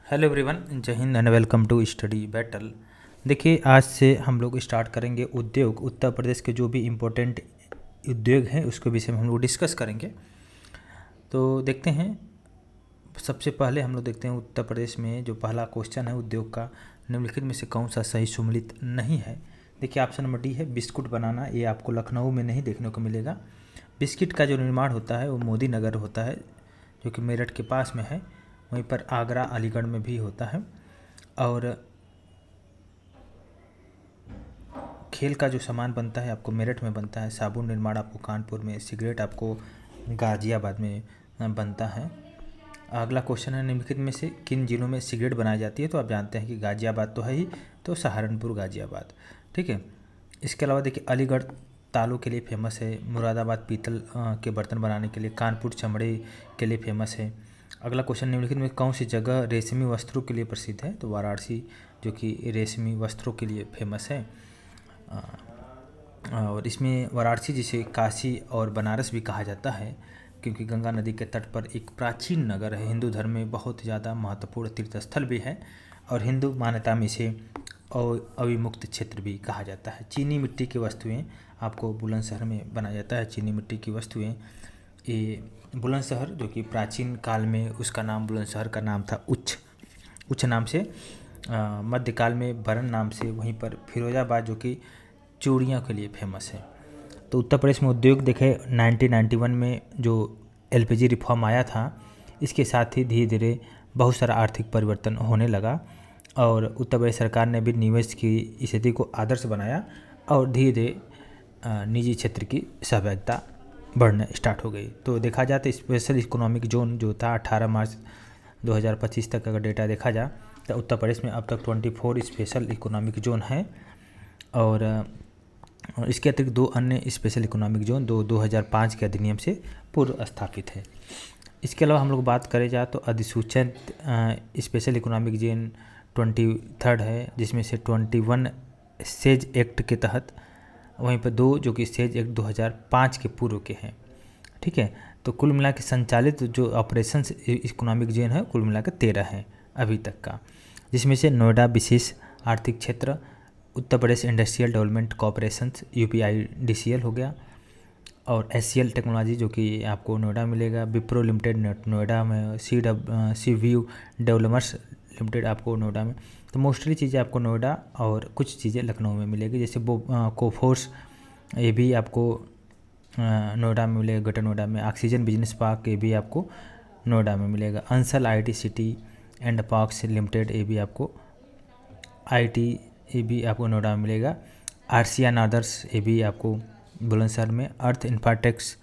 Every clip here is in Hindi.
Hello everyone, Jai Hind and welcome to study battle. देखिए, आज से हम लोग स्टार्ट करेंगे उद्योग। उत्तर प्रदेश के जो भी इम्पोर्टेंट उद्योग हैं उसके विषय में हम लोग डिस्कस करेंगे। तो देखते हैं, सबसे पहले हम लोग देखते हैं उत्तर प्रदेश में जो पहला क्वेश्चन है उद्योग का, निम्नलिखित में से कौन सा सही सम्मिलित नहीं है। देखिए, ऑप्शन नंबर डी है बिस्कुट बनाना। ये आपको लखनऊ में नहीं देखने को मिलेगा। बिस्किट का जो निर्माण होता है वो मोदी नगर होता है, जो कि मेरठ के पास में है। वहीं पर आगरा, अलीगढ़ में भी होता है। और खेल का जो सामान बनता है आपको मेरठ में बनता है। साबुन निर्माण आपको कानपुर में, सिगरेट आपको गाजियाबाद में बनता है। अगला क्वेश्चन है, निम्नलिखित में से किन जिलों में सिगरेट बनाई जाती है। तो आप जानते हैं कि गाजियाबाद तो है ही, तो सहारनपुर, गाजियाबाद, ठीक है। इसके अलावा देखिए, अलीगढ़ तालों के लिए फेमस है। मुरादाबाद पीतल के बर्तन बनाने के लिए। कानपुर चमड़े के लिए फेमस है। अगला क्वेश्चन, निम्नलिखित में कौन सी जगह रेशमी वस्त्रों के लिए प्रसिद्ध है। तो वाराणसी, जो कि रेशमी वस्त्रों के लिए फेमस है। और इसमें वाराणसी जिसे काशी और बनारस भी कहा जाता है, क्योंकि गंगा नदी के तट पर एक प्राचीन नगर है। हिंदू धर्म में बहुत ज़्यादा महत्वपूर्ण तीर्थस्थल भी है और हिंदू मान्यता में इसे अविमुक्त क्षेत्र भी कहा जाता है। चीनी मिट्टी की वस्तुएं आपको बुलंदशहर में बनाया जाता है। चीनी मिट्टी की वस्तुएं, ये बुलंदशहर, जो कि प्राचीन काल में उसका नाम, बुलंदशहर का नाम था उच्च नाम से। मध्यकाल में बरन नाम से। वहीं पर फिरोजाबाद, जो कि चूड़ियों के लिए फेमस है। तो उत्तर प्रदेश में उद्योग देखे 1991 में जो एलपीजी रिफॉर्म आया था, इसके साथ ही धीरे धीरे बहुत सारा आर्थिक परिवर्तन होने लगा और उत्तर प्रदेश सरकार ने भी निवेश की स्थिति को आदर्श बनाया और धीरे धीरे निजी क्षेत्र की सहभागिता बढ़ने स्टार्ट हो गई। तो देखा जाए तो स्पेशल इकोनॉमिक जोन जो था 18 मार्च 2025 तक अगर डेटा देखा जाए तो उत्तर प्रदेश में अब तक 24 स्पेशल इकोनॉमिक जोन है और इसके अतिरिक्त 2 अन्य स्पेशल इकोनॉमिक जोन 2005 के अधिनियम से पूर्व स्थापित है। इसके अलावा हम लोग बात करें जाए तो अधिसूचित स्पेशल इकोनॉमिक जोन 23 है, जिसमें से 21 सेज एक्ट के तहत, वहीं पर 2 जो कि सेज एक्ट 2005 के पूर्व के हैं, ठीक है। तो कुल मिला के संचालित जो ऑपरेशन इकोनॉमिक जोन है कुल मिला के 13 है अभी तक का, जिसमें से नोएडा विशेष आर्थिक क्षेत्र, Uttar Pradesh industrial development corporation UPIDCL हो गया, और SCL टेक्नोलॉजी जो कि आपको नोएडा मिलेगा, विप्रो लिमिटेड नोएडा में, CVU डेवलपर्स लिमिटेड आपको नोएडा में। तो मोस्टली चीज़ें आपको नोएडा और कुछ चीज़ें लखनऊ में मिलेगी, जैसे वो कोफोर्स, ये भी आपको नोएडा में मिलेगा, ग्रेटर नोएडा में। ऑक्सीजन बिजनेस पार्क, ये भी आपको नोएडा में मिलेगा। Ansal IT city and parks limited, ये भी आपको IT, ये भी आपको नोएडा में मिलेगा। आरसिया अदर्स, ये भी आपको बुलंदशहर में। अर्थ इंफ्राटेक्स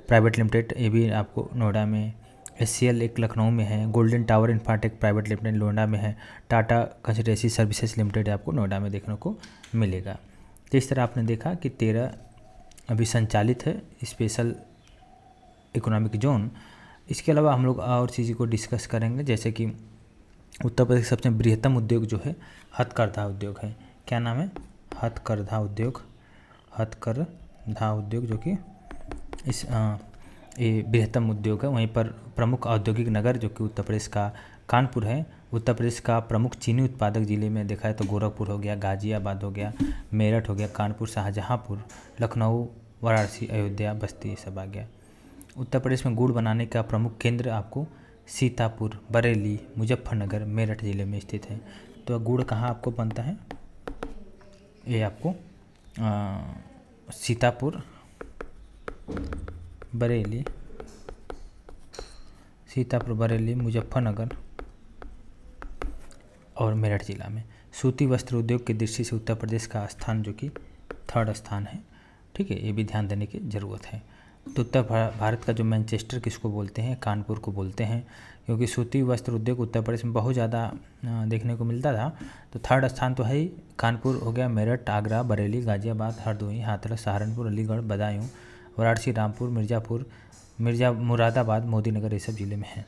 प्राइवेट लिमिटेड, ये भी आपको नोएडा में। SCL एक लखनऊ में है। Golden tower Infratech private limited Noida में है। टाटा कंसल्टेंसी सर्विसेज लिमिटेड आपको नोएडा में देखने को मिलेगा। तो इस तरह आपने देखा कि 13 अभी संचालित है स्पेशल इकोनॉमिक जोन। इसके अलावा हम लोग और चीज़ों को डिस्कस करेंगे, जैसे कि उत्तर प्रदेश सबसे बृहत्तम उद्योग जो है हथकरघा उद्योग है। क्या नाम है? हथकरघा उद्योग। हथकरघा उद्योग जो कि इस ये बृहत्तम उद्योग है। वहीं पर प्रमुख औद्योगिक नगर जो कि उत्तर प्रदेश का कानपुर है। उत्तर प्रदेश का प्रमुख चीनी उत्पादक जिले में देखा है तो गोरखपुर हो गया, गाजियाबाद हो गया, मेरठ हो गया, कानपुर, शाहजहाँपुर, लखनऊ, वाराणसी, अयोध्या, बस्ती, ये सब आ गया। उत्तर प्रदेश में गुड़ बनाने का प्रमुख केंद्र आपको सीतापुर, बरेली, मुजफ्फरनगर, मेरठ जिले में स्थित है। तो गुड़ कहाँ आपको बनता है? ये आपको सीतापुर, बरेली, मुजफ्फरनगर और मेरठ जिला में। सूती वस्त्र उद्योग की दृष्टि से उत्तर प्रदेश का स्थान जो कि 3rd स्थान है, ठीक है। ये भी ध्यान देने की ज़रूरत है। तो उत्तर भारत का जो मैनचेस्टर किसको बोलते हैं? कानपुर को बोलते हैं, क्योंकि सूती वस्त्र उद्योग उत्तर प्रदेश में बहुत ज़्यादा देखने को मिलता था। तो 3rd स्थान तो है ही, कानपुर हो गया, मेरठ, आगरा, बरेली, गाजियाबाद, हरदोई, हाथरस, सहारनपुर, अलीगढ़, बदायूं, वाराणसी, रामपुर, मिर्ज़ापुर, मुरादाबाद, मोदीनगर, ये सब जिले में है।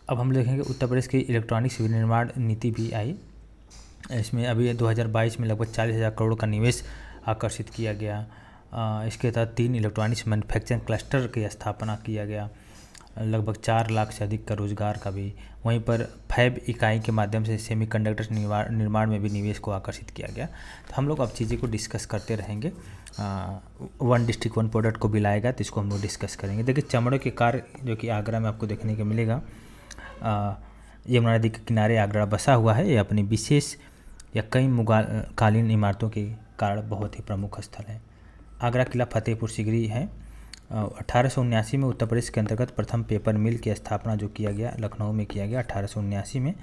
अब हम देखेंगे उत्तर प्रदेश की इलेक्ट्रॉनिक्स विनिर्माण नीति भी आई। इसमें अभी 2022 में लगभग 40,000 करोड़ का निवेश आकर्षित किया गया। इसके तहत 3 इलेक्ट्रॉनिक्स मैन्युफैक्चरिंग क्लस्टर की स्थापना किया गया। लगभग 4 लाख से अधिक का रोजगार का भी। वहीं पर फैब इकाई के माध्यम से सेमीकंडक्टर निर्माण में भी निवेश को आकर्षित किया गया। तो हम लोग अब चीज़ें को डिस्कस करते रहेंगे। वन डिस्ट्रिक्ट वन प्रोडक्ट को भी लाएगा तो इसको हम लोग डिस्कस करेंगे। देखिए चमड़े के कार्य जो कि आगरा में आपको देखने को मिलेगा। यमुना नदी के किनारे आगरा बसा हुआ है। ये अपनी विशेष या कई मुगलकालीन इमारतों के कारण बहुत ही प्रमुख स्थल है। आगरा किला फतेहपुर सीकरी है। 1879 में उत्तर प्रदेश के अंतर्गत प्रथम पेपर मिल की स्थापना जो किया गया लखनऊ में किया गया 1879 में।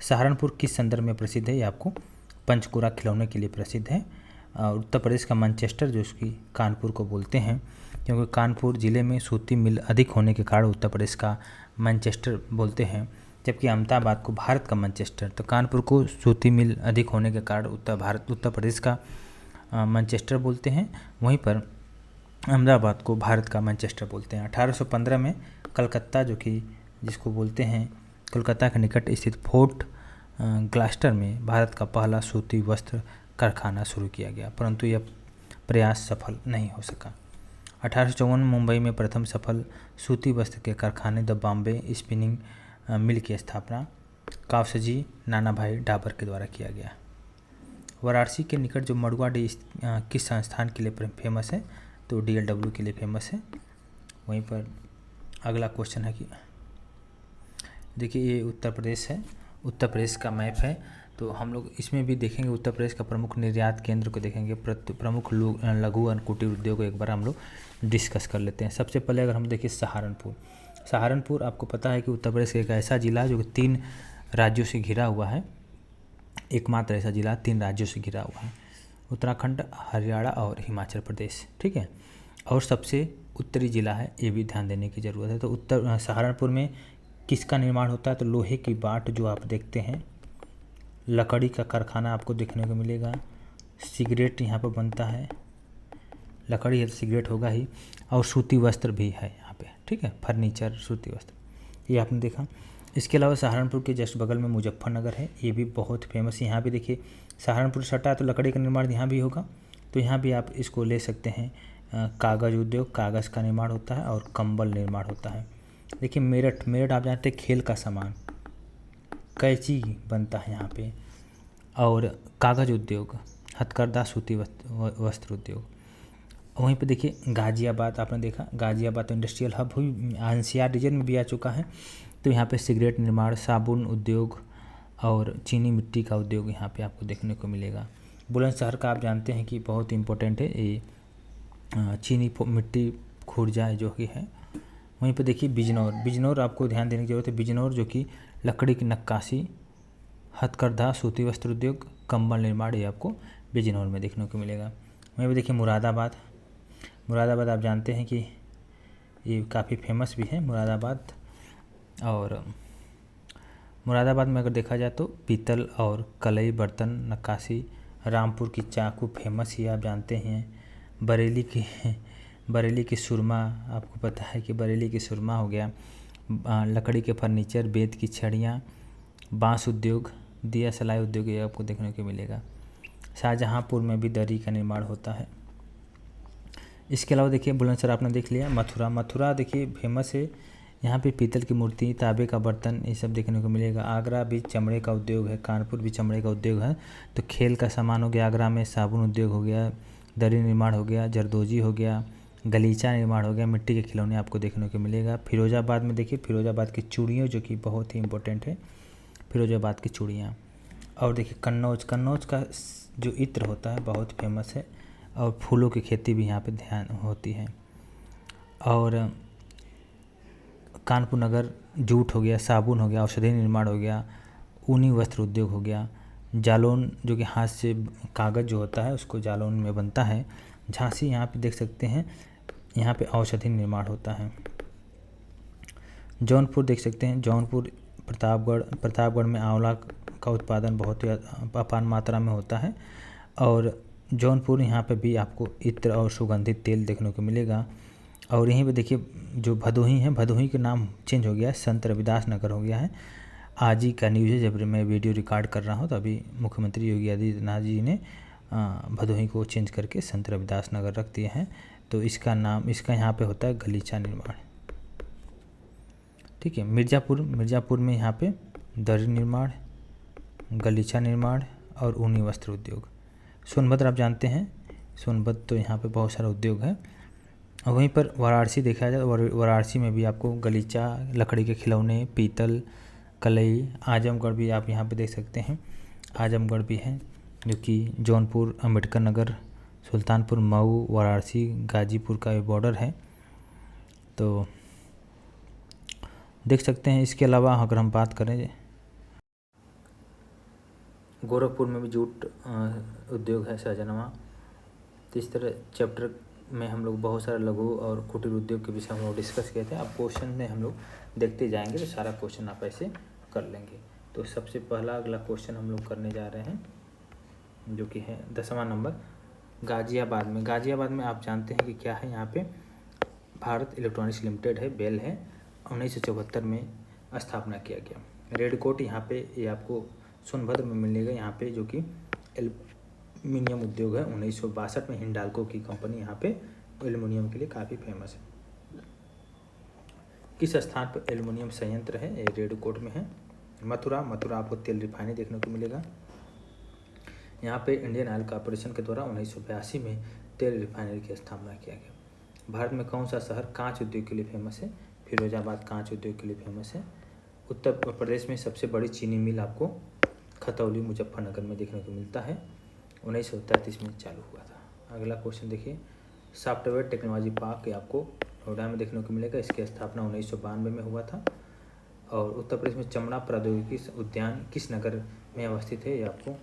सहारनपुर किस संदर्भ में प्रसिद्ध है? ये आपको पंचकुरा खिलौने के लिए प्रसिद्ध है। उत्तर प्रदेश का मैनचेस्टर जो उसकी कानपुर को बोलते हैं, क्योंकि कानपुर ज़िले में सूती मिल अधिक होने के कारण उत्तर प्रदेश का मैनचेस्टर बोलते हैं, जबकि अहमदाबाद को भारत का मैनचेस्टर। तो कानपुर को सूती मिल अधिक होने के कारण उत्तर प्रदेश का मैनचेस्टर बोलते हैं। वहीं पर अहमदाबाद को भारत का मैनचेस्टर बोलते हैं। 1815 में कलकत्ता जो कि जिसको बोलते हैं कोलकाता के निकट स्थित फोर्ट ग्लास्टर में भारत का पहला सूती वस्त्र कारखाना शुरू किया गया, परंतु यह प्रयास सफल नहीं हो सका। 1854 में मुंबई में प्रथम सफल सूती वस्त्र के कारखाने द बॉम्बे स्पिनिंग मिल की स्थापना कावसजी नानाभाई डाबर के द्वारा किया गया। वाराणसी के निकट जो मड़ुआ डी किस संस्थान के लिए फेमस है? तो DLW के लिए फेमस है। वहीं पर अगला क्वेश्चन है कि देखिए ये उत्तर प्रदेश है, उत्तर प्रदेश का मैप है। तो हम लोग इसमें भी देखेंगे उत्तर प्रदेश का प्रमुख निर्यात केंद्र को देखेंगे, प्रमुख लघु और कुटीर उद्योग को एक बार हम लोग डिस्कस कर लेते हैं। सबसे पहले अगर हम देखिए सहारनपुर आपको पता है कि उत्तर प्रदेश का एक ऐसा ज़िला है जो कि 3 राज्यों से घिरा हुआ है। एकमात्र ऐसा ज़िला 3 राज्यों से घिरा हुआ है, उत्तराखंड, हरियाणा और हिमाचल प्रदेश, ठीक है। और सबसे उत्तरी ज़िला है, ये भी ध्यान देने की ज़रूरत है। तो सहारनपुर में किसका निर्माण होता है? तो लोहे की बाट जो आप देखते हैं, लकड़ी का कारखाना आपको देखने को मिलेगा, सिगरेट यहाँ पर बनता है, लकड़ी है तो सिगरेट होगा ही, और सूती वस्त्र भी है यहाँ पे, ठीक है, फर्नीचर, सूती वस्त्र, ये आपने देखा। इसके अलावा सहारनपुर के जस्ट बगल में मुजफ्फरनगर है, ये भी बहुत फेमस। यहाँ भी देखिए सहारनपुर सटा तो लकड़ी का निर्माण यहाँ भी होगा, तो यहाँ भी आप इसको ले सकते हैं। कागज़ उद्योग, कागज़ का निर्माण होता है और कंबल निर्माण होता है। देखिए मेरठ आप जानते हैं खेल का सामान, कैंची बनता है यहाँ पे, और कागज़ उद्योग, हथकरघा, सूती वस्त्र उद्योग। वहीं पे देखिए गाज़ियाबाद, आपने देखा गाज़ियाबाद तो इंडस्ट्रियल हब हुई, NCR रीजन में भी आ चुका है। तो यहाँ पे सिगरेट निर्माण, साबुन उद्योग और चीनी मिट्टी का उद्योग यहाँ पे आपको देखने को मिलेगा। बुलंदशहर का आप जानते हैं कि बहुत इम्पोर्टेंट है, ये चीनी मिट्टी खुर्जा जो कि है। वहीं पे देखिए बिजनौर आपको ध्यान देने की जरूरत है। बिजनौर जो कि लकड़ी की नक्काशी, हथकरघा, सूती वस्त्र उद्योग, कंबल निर्माण, ये आपको बिजनौर में देखने को मिलेगा। वहीं पे देखिए मुरादाबाद आप जानते हैं कि ये काफ़ी फेमस भी है मुरादाबाद। और मुरादाबाद में अगर देखा जाए तो पीतल और कलई बर्तन नक्काशी, रामपुर की चाकू फेमस ही आप जानते हैं। बरेली की सुरमा, आपको पता है कि बरेली की सुरमा हो गया। लकड़ी के फर्नीचर, बेत की छड़ियाँ, बांस उद्योग, दिया सलाई उद्योग, ये आपको देखने को मिलेगा। शाहजहाँपुर में भी दरी का निर्माण होता है। इसके अलावा देखिए बुलंदशहर आपने देख लिया। मथुरा देखिए फेमस है, यहाँ पे पीतल की मूर्ति, तांबे का बर्तन, ये सब देखने को मिलेगा। आगरा भी चमड़े का उद्योग है, कानपुर भी चमड़े का उद्योग है। तो खेल का सामान हो गया आगरा में, साबुन उद्योग हो गया, दरी निर्माण हो गया, जरदोजी हो गया, गलीचा निर्माण हो गया, मिट्टी के खिलौने आपको देखने को मिलेगा। फिरोजाबाद में देखिए फिरोजाबाद की चूड़ियों जो कि बहुत ही इंपॉर्टेंट है, फिरोजाबाद की चूड़ियाँ। और देखिए कन्नौज का जो इत्र होता है बहुत फेमस है, और फूलों की खेती भी यहाँ पे ध्यान होती है। और कानपुर नगर जूट हो गया, साबुन हो गया, औषधि निर्माण हो गया, ऊनी वस्त्र उद्योग हो गया। जालौन जो कि हाथ से कागज़ जो होता है उसको जालौन में बनता है। झांसी यहाँ पे देख सकते हैं, यहाँ पे औषधि निर्माण होता है। जौनपुर देख सकते हैं, जौनपुर प्रतापगढ़ में आंवला का उत्पादन बहुत ही अपार मात्रा में होता है। और जौनपुर यहाँ पे भी आपको इत्र और सुगंधित तेल देखने को मिलेगा। और यहीं पे देखिए जो भदोही है, भदोही का नाम चेंज हो गया है, संत रविदास नगर हो गया है। आज ही का न्यूज़ है, जब मैं वीडियो रिकॉर्ड कर रहा हूँ तो अभी मुख्यमंत्री योगी आदित्यनाथ जी ने भदोही को चेंज करके संत रविदास नगर रख दिया है। तो इसका यहाँ पे होता है गलीचा निर्माण। ठीक है। मिर्ज़ापुर में यहाँ पे दरी निर्माण, गलीचा निर्माण और ऊनी वस्त्र उद्योग। सोनभद्र आप जानते हैं, सोनभद्र तो यहाँ पे बहुत सारा उद्योग है। और वहीं पर वाराणसी देखा जाए तो वाराणसी में भी आपको गलीचा, लकड़ी के खिलौने, पीतल, कलई, आजमगढ़ भी आप यहाँ पे देख सकते हैं। आजमगढ़ भी है जो कि जौनपुर, अम्बेडकर नगर, सुल्तानपुर, मऊ, वाराणसी, गाजीपुर का ये बॉर्डर है, तो देख सकते हैं। इसके अलावा अगर हम बात करें, गोरखपुर में भी जूट उद्योग है, सहजनवा। तो इस तरह चैप्टर में हम लोग बहुत सारा लघु और कुटीर उद्योग के विषय हम लोग डिस्कस किए थे। अब क्वेश्चन में हम लोग देखते जाएंगे तो सारा क्वेश्चन आप ऐसे कर लेंगे। तो सबसे पहला अगला क्वेश्चन हम लोग करने जा रहे हैं जो कि है 10वां नंबर, गाज़ियाबाद में आप जानते हैं कि क्या है, यहाँ पे भारत इलेक्ट्रॉनिक्स लिमिटेड है, बेल है, 1974 में स्थापना किया गया। रेड कोट यहाँ पे ये आपको सोनभद्र में मिलेगा, यहाँ पे जो कि एल्युमिनियम उद्योग है। 1962 में हिंडाल्को की कंपनी यहाँ पे एल्युमिनियम के लिए काफ़ी फेमस है। किस स्थान पर एल्युमिनियम संयंत्र है, ये रेड कोट में है। मथुरा आपको तेल रिफाइनरी देखने को मिलेगा। यहाँ पे इंडियन ऑयल कॉर्पोरेशन के द्वारा 1982 में तेल रिफाइनरी की स्थापना किया गया। भारत में कौन सा शहर कांच उद्योग के लिए फेमस है, फिरोजाबाद कांच उद्योग के लिए फेमस है। उत्तर प्रदेश में सबसे बड़ी चीनी मिल आपको खतौली, मुजफ्फरनगर में देखने को मिलता है, 1933 में चालू हुआ था। अगला क्वेश्चन देखिए, सॉफ्टवेयर टेक्नोलॉजी पार्क आपको नोएडा में देखने को मिलेगा, इसकी स्थापना 1992 में हुआ था। और उत्तर प्रदेश में चमड़ा प्रौद्योगिकी उद्यान किस नगर में अवस्थित है, ये आपको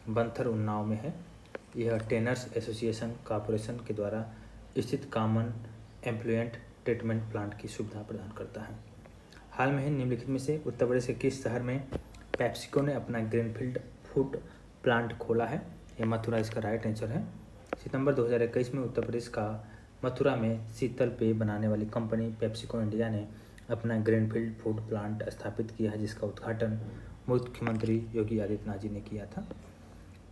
बंथर, उन्नाव में है। यह टेनर्स एसोसिएशन कॉरपोरेशन के द्वारा स्थित कॉमन एम्प्लॉयमेंट ट्रीटमेंट प्लांट की सुविधा प्रदान करता है। हाल में ही निम्नलिखित में से उत्तर प्रदेश के किस शहर में पेप्सिको ने अपना ग्रीनफील्ड फूड प्लांट खोला है, यह मथुरा इसका राइट आंसर है। सितंबर 2021 में उत्तर प्रदेश का मथुरा में शीतल पेय बनाने वाली कंपनी पेप्सिको इंडिया ने अपना ग्रीनफील्ड फूड प्लांट स्थापित किया है, जिसका उद्घाटन मुख्यमंत्री योगी आदित्यनाथ जी ने किया था।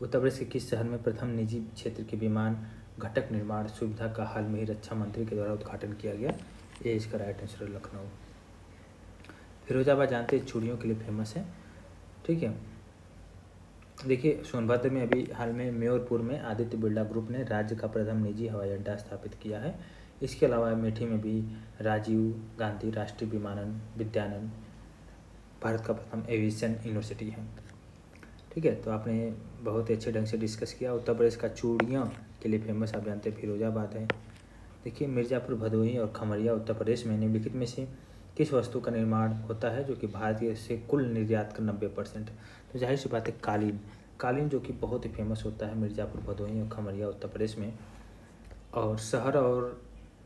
उत्तर प्रदेश के किस शहर में प्रथम निजी क्षेत्र के विमान घटक निर्माण सुविधा का हाल में ही रक्षा मंत्री के द्वारा उद्घाटन किया गया, ये इसका राइट आंसर है, लखनऊ। फिरोजाबाद जानते हैं चूड़ियों के लिए फेमस है, ठीक है। देखिए सोनभद्र में अभी हाल में म्योरपुर में आदित्य बिरला ग्रुप ने राज्य का प्रथम निजी हवाई अड्डा स्थापित किया है। इसके अलावा अमेठी में भी राजीव गांधी राष्ट्रीय विद्यानंद भारत का प्रथम एविएशन यूनिवर्सिटी है, ठीक है। तो आपने बहुत अच्छे ढंग से डिस्कस किया। उत्तर प्रदेश का चूड़ियाँ के लिए फेमस आप जानते हैं फिरोजाबाद है। देखिए मिर्ज़ापुर, भदोही और खमरिया उत्तर प्रदेश में निम्नलिखित में से किस वस्तु का निर्माण होता है जो कि भारत से कुल निर्यात का 90%। तो जाहिर सी बात है कालीन जो कि बहुत ही फेमस होता है मिर्ज़ापुर, भदोही और खमरिया उत्तर प्रदेश में। और शहर और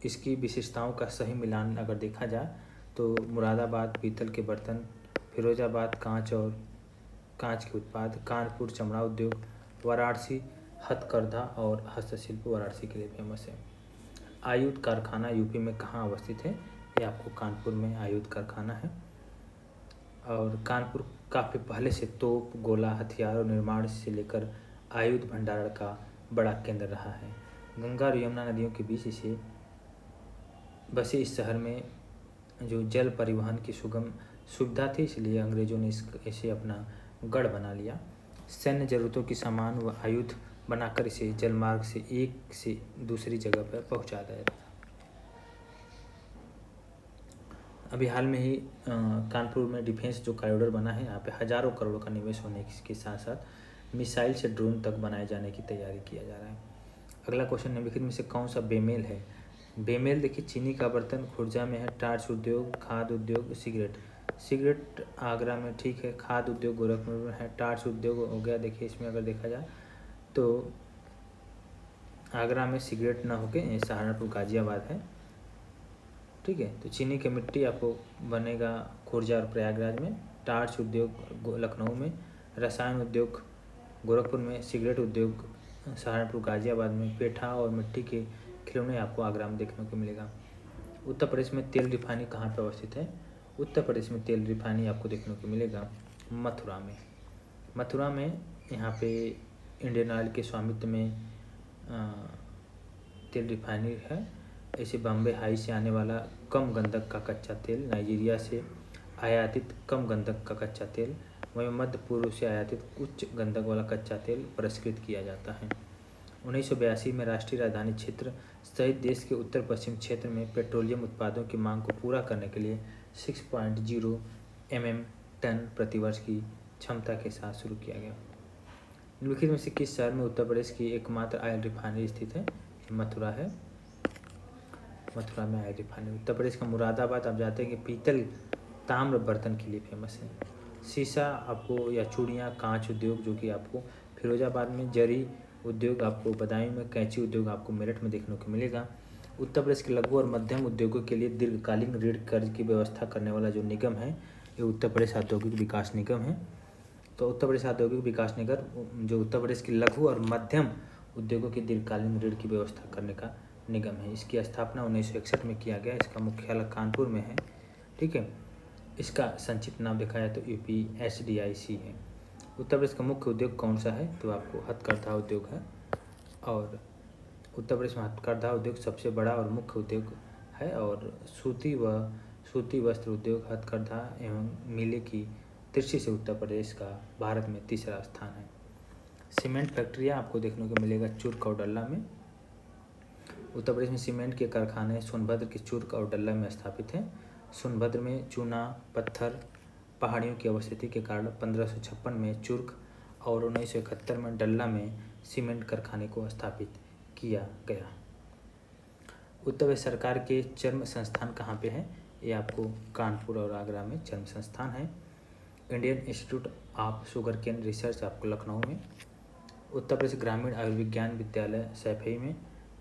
इसकी विशेषताओं का सही मिलान अगर देखा जाए तो मुरादाबाद पीतल के बर्तन, फिरोजाबाद कांच के उत्पाद, कानपुर चमड़ा उद्योग, वाराणसी हथकरघा और हस्तशिल्प वाराणसी के लिए फेमस है। आयुध कारखाना यूपी में कहाँ अवस्थित है, ये आपको कानपुर में आयुध कारखाना है। और कानपुर काफ़ी पहले से तोप, गोला, हथियारों निर्माण से लेकर आयुध भंडारण का बड़ा केंद्र रहा है। गंगा और यमुना नदियों के बीच से बसे इस शहर में जो जल परिवहन की सुगम सुविधा थी, इसलिए अंग्रेजों ने इसे अपना गढ़ बना लिया। सैन्य जरूरतों की सामान व आयुध बनाकर इसे जलमार्ग से एक से दूसरी जगह पर पहुंचा दिया था। अभी हाल में ही कानपुर में डिफेंस जो कॉरिडोर बना है, यहाँ पे हजारों करोड़ का निवेश होने के साथ साथ मिसाइल से ड्रोन तक बनाए जाने की तैयारी किया जा रहा है। अगला क्वेश्चन निम्नलिखित में से कौन सा बेमेल है। बेमेल देखिए चीनी का बर्तन खुर्जा में है, टार्च उद्योग, खाद्य उद्योग, सिगरेट आगरा में, ठीक है। खाद्य उद्योग गोरखपुर में है, टार्च उद्योग हो गया। देखिए इसमें अगर देखा जाए तो आगरा में सिगरेट ना होके सहारनपुर गाजियाबाद है, ठीक है। तो चीनी की मिट्टी आपको बनेगा खुर्जा और प्रयागराज में, टार्च उद्योग लखनऊ में, रसायन उद्योग गोरखपुर में, सिगरेट उद्योग सहारनपुर गाजियाबाद में, पेठा और मिट्टी के खिलौने आपको आगरा में देखने को मिलेगा। उत्तर प्रदेश में तेल रिफाइनरी कहाँ पर अवस्थित है, उत्तर प्रदेश में तेल रिफाइनरी आपको देखने को मिलेगा मथुरा में यहाँ पे इंडियन ऑयल के स्वामित्व में तेल रिफाइनरी है। ऐसे बॉम्बे हाई से आने वाला कम गंधक का कच्चा तेल नाइजीरिया से आयातित कम गंधक का कच्चा तेल, वहीं मध्य पूर्व से आयातित उच्च गंधक वाला कच्चा तेल पुरस्कृत किया जाता है। 1982 में राष्ट्रीय राजधानी क्षेत्र सहित देश के उत्तर पश्चिम क्षेत्र में पेट्रोलियम उत्पादों की मांग को पूरा करने के लिए 6.0 mm टन प्रतिवर्ष की क्षमता के साथ शुरू किया गया। निम्नलिखित में से किस शहर में उत्तर प्रदेश की एकमात्र ऑयल रिफाइनरी स्थित है? मथुरा है। मथुरा में ऑयल रिफाइनरी। उत्तर प्रदेश का मुरादाबाद आप जाते हैं कि पीतल ताम्र बर्तन के लिए फेमस है। शीशा आपको या चूड़ियाँ कांच उद्योग जो कि आपको फिरोजाबाद में, जरी उद्योग आपको बदायूं में, कैंची उद्योग आपको मेरठ में देखने को मिलेगा। उत्तर प्रदेश के लघु और मध्यम उद्योगों के लिए दीर्घकालीन ऋण कर्ज की व्यवस्था करने वाला जो निगम है ये उत्तर प्रदेश औद्योगिक विकास निगम है। तो उत्तर प्रदेश औद्योगिक विकास निगम जो उत्तर प्रदेश के लघु और मध्यम उद्योगों के दीर्घकालीन ऋण की व्यवस्था करने का निगम है। इसकी स्थापना 1961 में किया गया। इसका मुख्यालय कानपुर में है। ठीक है। इसका संक्षिप्त नाम देखा जाए तो UPSDIC है। उत्तर प्रदेश का मुख्य उद्योग कौन सा है? तो आपको हथकरघा उद्योग है। और उत्तर प्रदेश में हथकरघा उद्योग सबसे बड़ा और मुख्य उद्योग है। और सूती वस्त्र उद्योग, हथकरघा एवं मिले की दृष्टि से उत्तर प्रदेश का भारत में तीसरा स्थान है। सीमेंट फैक्ट्रियाँ आपको देखने को मिलेगा चुर्क और डल्ला में। उत्तर प्रदेश में सीमेंट के कारखाने सोनभद्र के चुर्क और डल्ला में स्थापित हैं। सोनभद्र में चूना पत्थर पहाड़ियों की अवस्थिति के कारण 1556 में चुर्क और 1971 में डल्ला में सीमेंट कारखाने को स्थापित किया गया। उत्तर प्रदेश सरकार के चर्म संस्थान कहाँ पे है? ये आपको कानपुर और आगरा में चर्म संस्थान है। Indian Institute of sugarcane research आपको लखनऊ में। उत्तर प्रदेश ग्रामीण आयुर्विज्ञान विद्यालय सैफई में।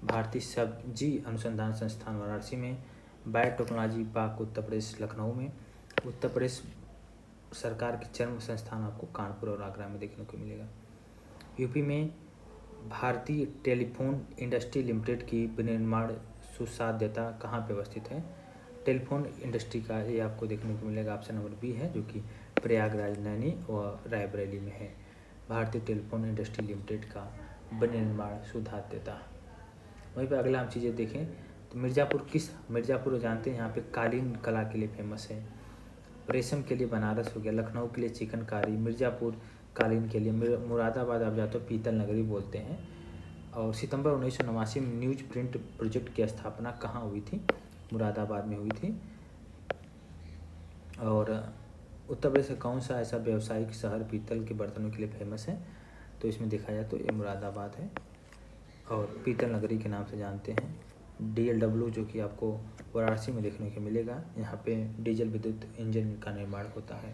भारतीय सब्जी अनुसंधान संस्थान वाराणसी में। बायोटेक्नोलॉजी पार्क उत्तर प्रदेश लखनऊ में। उत्तर प्रदेश सरकार के चर्म संस्थान आपको कानपुर और आगरा में देखने को मिलेगा। यूपी में भारतीय टेलीफोन इंडस्ट्री लिमिटेड की विनिर्माण सुसाध्यता कहाँ पे अवस्थित है? टेलीफोन इंडस्ट्री का ये आपको देखने को मिलेगा। ऑप्शन नंबर बी है जो कि प्रयागराज, नैनी और रायबरेली में है। भारतीय टेलीफोन इंडस्ट्री लिमिटेड का विनिर्माण सुसाध्यता। वहीं पर अगला हम चीज़ें देखें तो मिर्ज़ापुर जानते हैं यहाँ पे कालीन कला के लिए फेमस है। रेशम के लिए बनारस हो गया, लखनऊ के लिए चिकनकारी, मिर्ज़ापुर कालीन के लिए, मुरादाबाद आप जाते हो पीतल नगरी बोलते हैं। और सितंबर 1989 में न्यूज प्रिंट प्रोजेक्ट की स्थापना कहाँ हुई थी? मुरादाबाद में हुई थी। और उत्तर प्रदेश का कौन सा ऐसा व्यावसायिक शहर पीतल के बर्तनों के लिए फेमस है? तो इसमें देखा जाए तो ये मुरादाबाद है और पीतल नगरी के नाम से जानते हैं। DLW जो कि आपको वाराणसी में देखने को मिलेगा। यहाँ पे डीजल विद्युत इंजन का निर्माण होता है।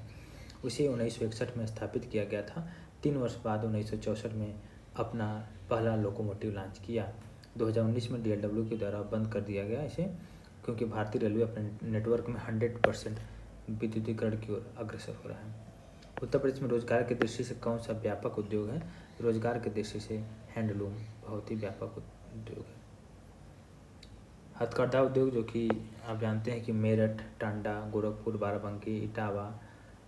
उसे 1961 में स्थापित किया गया था। 3 वर्ष बाद 1964 में अपना पहला लोकोमोटिव लॉन्च किया। 2019 में DLW के द्वारा बंद कर दिया गया इसे, क्योंकि भारतीय रेलवे अपने नेटवर्क में 100% विद्युतीकरण की ओर अग्रसर हो रहा है। उत्तर प्रदेश में रोजगार की दृष्टि से कौन सा व्यापक उद्योग है? रोजगार की दृष्टि से हैंडलूम बहुत ही व्यापक उद्योग है। हथकरघा उद्योग जो कि आप जानते हैं कि मेरठ, टांडा, गोरखपुर, बाराबंकी, इटावा,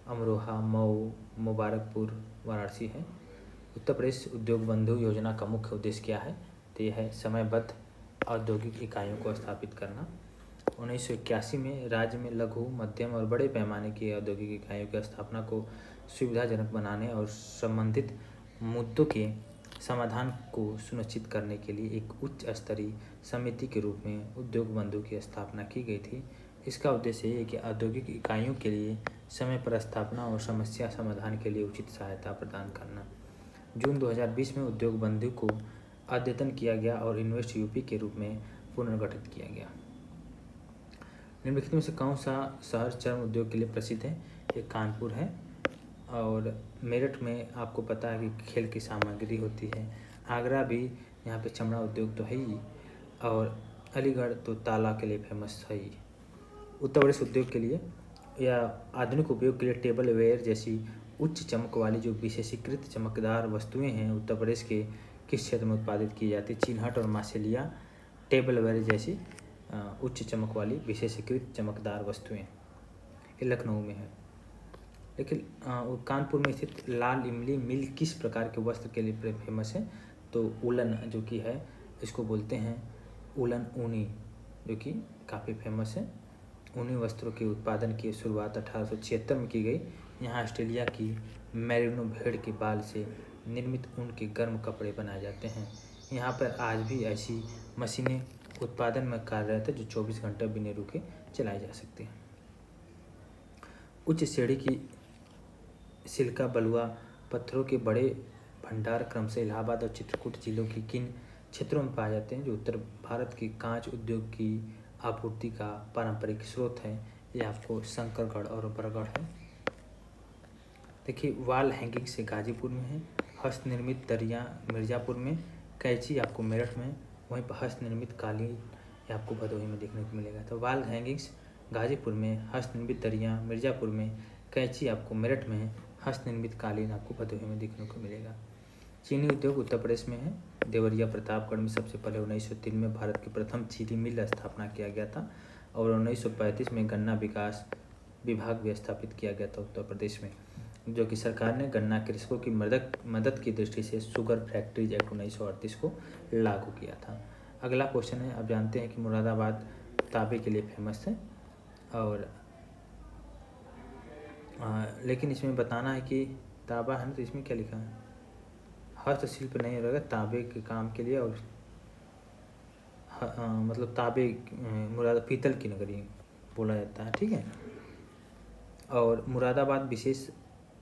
अमरोहा, मऊ, मुबारकपुर, वाराणसी है। उत्तर प्रदेश उद्योग बंधु योजना का मुख्य उद्देश्य क्या है? तो यह है समयबद्ध औद्योगिक इकाइयों को स्थापित करना। 1981 में राज्य में लघु, मध्यम और बड़े पैमाने की औद्योगिक इकाइयों की स्थापना को सुविधाजनक बनाने और संबंधित मुद्दों के समाधान को सुनिश्चित करने के लिए एक उच्च स्तरीय समिति के रूप में उद्योग बंधु की स्थापना की गई थी। इसका उद्देश्य ये है कि औद्योगिक इकाइयों के लिए समय पर स्थापना और समस्या समाधान के लिए उचित सहायता प्रदान करना। जून 2020 में उद्योग बंधु को अद्यतन किया गया और इन्वेस्ट यूपी के रूप में पुनर्गठित किया गया। निम्नलिखित में से कौन सा शहर चर्म उद्योग के लिए प्रसिद्ध है? ये कानपुर है। और मेरठ में आपको पता है कि खेल की सामग्री होती है। आगरा भी, यहाँ पे चमड़ा उद्योग तो है ही। और अलीगढ़ तो ताला के लिए फेमस है ही। उत्तर प्रदेश उद्योग के लिए या आधुनिक उपयोग के लिए टेबल वेयर जैसी उच्च चमक वाली जो विशेषीकृत चमकदार वस्तुएं हैं उत्तर प्रदेश के किस क्षेत्र में उत्पादित की जाती है? चिन्हट और मासेलिया टेबल वेयर जैसी उच्च चमक वाली विशेषीकृत चमकदार वस्तुएं ये लखनऊ में है। लेकिन कानपुर में स्थित लाल इमली मिल किस प्रकार के वस्त्र के लिए फेमस है? तो उलन जो कि है इसको बोलते हैं उलन ऊनी, जो कि काफ़ी फेमस है। ऊनी वस्त्रों के उत्पादन की शुरुआत 1876 में की गई। यहाँ ऑस्ट्रेलिया की मैरिनो भेड़ के बाल से निर्मित ऊन के गर्म कपड़े बनाए जाते हैं। यहाँ पर आज भी ऐसी मशीनें उत्पादन में कार्यरत है जो 24 घंटे बिना रुके चलाई जा सकती हैं। उच्च श्रेणी की सिलिका बलुआ पत्थरों के बड़े भंडार क्रमशः इलाहाबाद और चित्रकूट जिलों के किन क्षेत्रों में पाए जाते हैं, जो उत्तर भारत के कांच उद्योग की आपूर्ति का पारंपरिक स्रोत है। ये आपको शंकरगढ़ और बरगढ़ है। देखिए, वॉल हैंगिंग से गाजीपुर में है, हस्त निर्मित दरिया मिर्ज़ापुर में, कैंची आपको मेरठ में, वहीं पर हस्त निर्मित कालीन ये आपको भदोही में देखने को मिलेगा। तो वॉल हैंगिंग्स गाजीपुर में, हस्त निर्मित दरिया मिर्ज़ापुर में, कैंची आपको मेरठ में है, हस्त निर्मित कालीन आपको भदोही में देखने को मिलेगा। चीनी उद्योग उत्तर प्रदेश में है। देवरिया प्रतापगढ़ में सबसे पहले 1903 में भारत की प्रथम चीनी मिल स्थापना किया गया था और 1935 में गन्ना विकास विभाग भी स्थापित किया गया था उत्तर प्रदेश में, जो कि सरकार ने गन्ना कृषकों की मदद की दृष्टि से शुगर फैक्ट्रीज एक्ट 1938 को लागू किया था। अगला क्वेश्चन है, आप जानते हैं कि मुरादाबाद तांबे के लिए फेमस है और लेकिन इसमें बताना है कि तांबा है ना, तो इसमें क्या लिखा है, हस्तशिल्प नहीं रहेगा, तांबे के काम के लिए और मतलब तांबे पीतल की नगरी बोला जाता है, ठीक है। और मुरादाबाद विशेष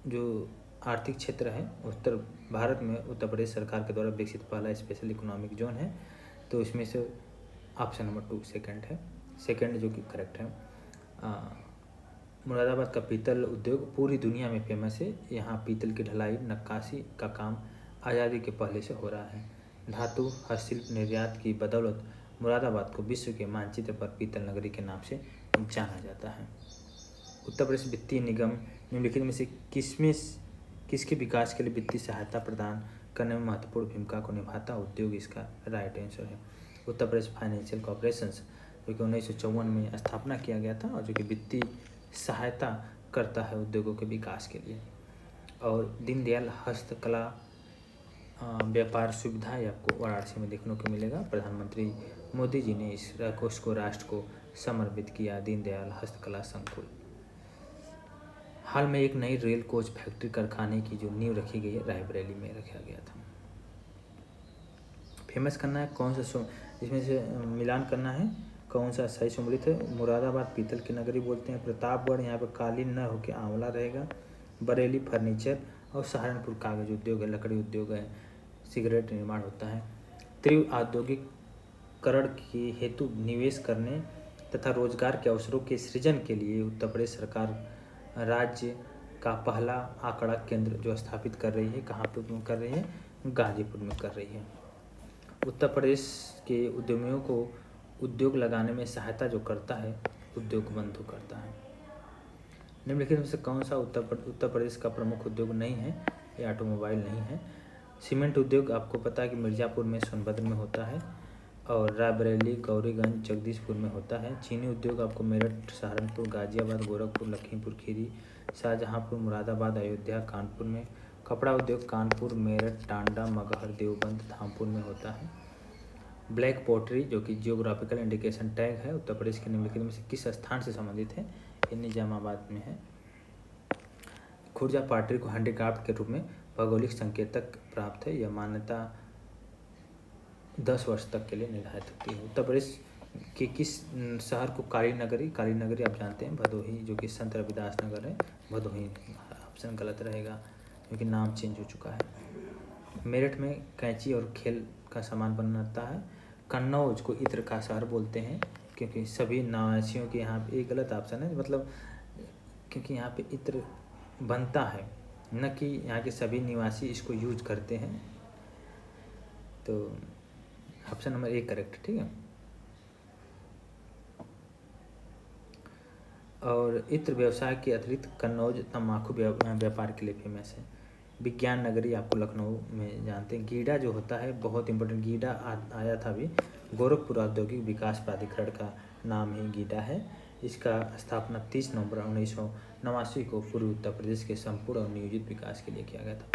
जो आर्थिक क्षेत्र है उत्तर भारत में उत्तर प्रदेश सरकार के द्वारा विकसित पहला स्पेशल इकोनॉमिक जोन है। तो इसमें से ऑप्शन नंबर 2 सेकंड जो कि करेक्ट है। मुरादाबाद का पीतल उद्योग पूरी दुनिया में फेमस है। यहाँ पीतल की ढलाई नक्काशी का काम आज़ादी के पहले से हो रहा है। धातु हस्तशिल्प निर्यात की बदौलत मुरादाबाद को विश्व के मानचित्र पर पीतल नगरी के नाम से जाना जाता है। उत्तर प्रदेश वित्तीय निगम निम्नलिखित में से किसके विकास के लिए वित्तीय सहायता प्रदान करने में महत्वपूर्ण भूमिका को निभाता उद्योग, इसका राइट आंसर है उत्तर प्रदेश फाइनेंशियल कॉर्पोरेशंस, जो कि 1954 में स्थापना किया गया था और जो कि वित्तीय सहायता करता है उद्योगों के विकास के लिए। और दीनदयाल हस्तकला व्यापार सुविधा ये आपको वाराणसी में देखने को मिलेगा। प्रधानमंत्री मोदी जी ने इसको राष्ट्र को समर्पित किया, दीनदयाल हस्तकला संकुल। हाल में एक नई रेल कोच फैक्ट्री कारखाने की जो नींव रखी गई है रायबरेली में रखा गया था। फेमस करना है कौन सा, इसमें से मिलान करना है कौन सा सही सम्मिलित है। मुरादाबाद पीतल की नगरी बोलते हैं, प्रतापगढ़ यहाँ पर कालीन न होकर आंवला रहेगा, बरेली फर्नीचर और सहारनपुर कागज उद्योग है, लकड़ी उद्योग है, सिगरेट निर्माण होता है। तीव्र औद्योगिकरण के हेतु निवेश करने तथा रोजगार के अवसरों के सृजन के लिए उत्तर प्रदेश सरकार राज्य का पहला आंकड़ा केंद्र जो स्थापित कर रही है, कहाँ पे कर रही है, गाजीपुर में कर रही है। उत्तर प्रदेश के उद्यमियों को उद्योग लगाने में सहायता जो करता है उद्योग बंधु करता है। निम्नलिखित में से कौन सा उत्तर प्रदेश का प्रमुख उद्योग नहीं है, ये ऑटोमोबाइल नहीं है। सीमेंट उद्योग आपको पता है कि मिर्ज़ापुर में, सोनभद्र में होता है और रायबरेली, गौरीगंज, जगदीशपुर में होता है। चीनी उद्योग आपको मेरठ, सहारनपुर, गाजियाबाद, गोरखपुर, लखीमपुर खीरी, शाहजहाँपुर, मुरादाबाद, अयोध्या, कानपुर में। कपड़ा उद्योग कानपुर, मेरठ, टांडा, मगहर, देवबंद, धामपुर में होता है। ब्लैक पोट्री जो कि जियोग्राफिकल इंडिकेशन टैग है उत्तर प्रदेश के निम्नलिखित में से किस स्थान से संबंधित है, ये निजामाबाद में है। खुर्जा पाटरी को हैंडीक्राफ्ट के रूप में भौगोलिक संकेतक प्राप्त है, यह मान्यता 10 वर्ष तक के लिए निर्धारित होती है। उत्तर प्रदेश के किस शहर को काली नगरी आप जानते हैं भदोही, जो कि संत रविदास नगर है, भदोही ऑप्शन गलत रहेगा क्योंकि नाम चेंज हो चुका है। मेरठ में कैंची और खेल का सामान बनता है। कन्नौज को इत्र का शहर बोलते हैं क्योंकि सभी निवासियों के यहाँ पे, एक गलत ऑप्शन है, मतलब क्योंकि यहाँ पे इत्र बनता है, न कि यहाँ के सभी निवासी इसको यूज करते हैं। तो ऑप्शन नंबर 1 करेक्ट, ठीक है। और इत्र व्यवसाय के अतिरिक्त कन्नौज तम्बाकू व्यापार के लिए फेमस है। विज्ञान नगरी आपको लखनऊ में जानते हैं। गीडा जो होता है बहुत इंपॉर्टेंट, गीडा आया था अभी, गोरखपुर औद्योगिक विकास प्राधिकरण का नाम ही गीडा है। इसका स्थापना 30 नवंबर 1989 को पूर्वी उत्तर प्रदेश के संपूर्ण और नियोजित विकास के लिए किया गया था।